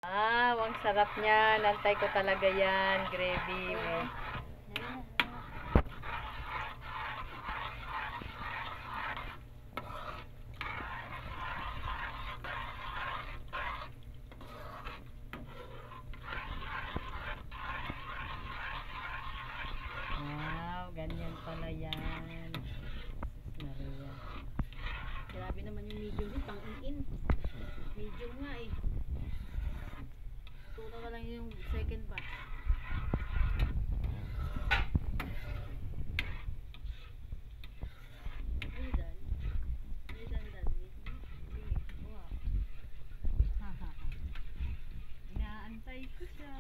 Ang sarap niya. Nantay ko talaga yan. Gravy. Wow, ganyan pala yan. Maria. Grabe naman yung medium din, pang-in. Medium nga eh. Tuna ka lang yung second batch. Inaantay ko siya.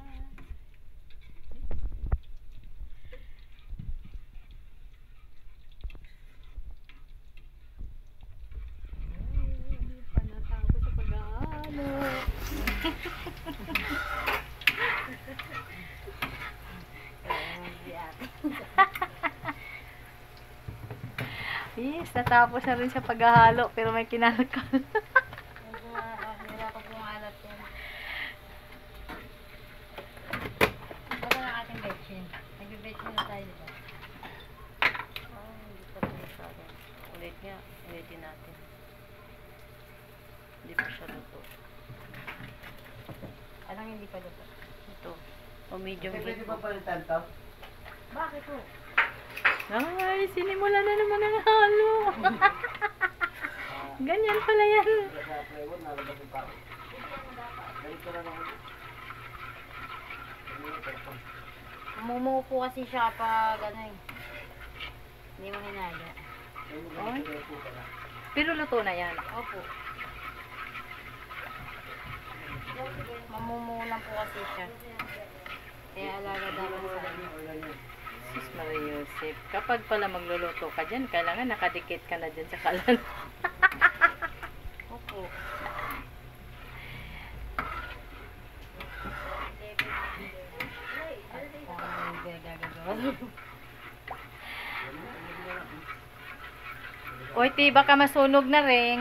Hindi pa natapos sa pag-aano. Yes, natapos na rin sa paghahalo pero may kinalakal. Hirap pag kumalat yan. Baka na ating betchin. Nagbe-betchin na tayo dito. Hindi pa rin masyado. Ulit nga, ulitin natin. Hindi pa siya luto. Anong hindi pa luto? Ito. O medium Pwede heat. ba palitan to? Bakit po? Ay, sinimula na naman ang halo. Ganyan pala yan. Sa plywood, nalabas yung pako. Ganito na naman. Mumupo kasi siya pag ano eh. Hindi mo hinaya. Oy. Pero luto na yan. Opo. Mamumulang po kasi siya. Kaya alaga dapat sa ano. Sus Maria Joseph. Kapag pala magluluto ka dyan, kailangan nakadikit ka na dyan sa kalan. Opo. Oy, ti, baka masunog na rin.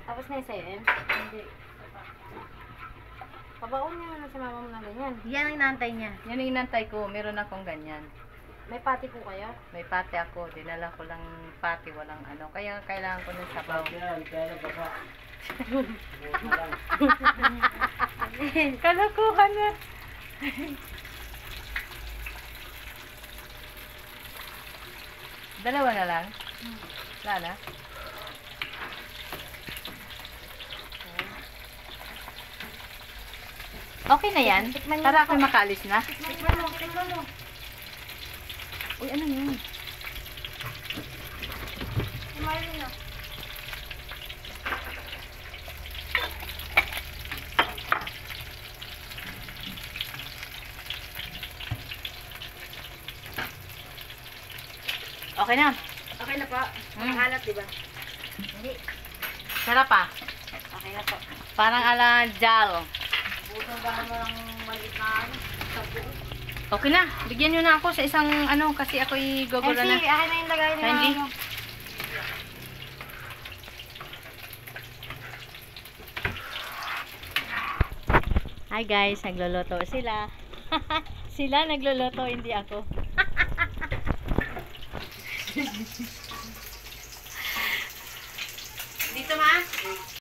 Tapos na yung sa'yo, eh? Hindi. Pabaon niya na sa mama mo na ganyan. Yan ang inaantay niya. Yan ang inantay ko. Meron akong ganyan. May pati po kayo? May pati ako. Dinala ko lang pati. Walang ano. Kaya kailangan ko ng sabaw. Yan, kaya nabasa. Kalokohan na. Dalawa na lang? Wala na? Okay na yan? Tikman niyo Para po. ako makaalis na? Tikman mo, tikman mo. Uy, ano yun? Kumain mo. Okay na. Okay na po. Halat, di ba? Hindi. Sarap ah. Okay na po. Parang ala jal. Butong ba naman ang maliit na ano? Sa buo. Okay na. Bigyan nyo na ako sa isang ano kasi ako'y gugula na. Akin na yung lagay ni Hindi. mama mo. Hi guys, nagluluto sila. Sila nagluluto, hindi ako.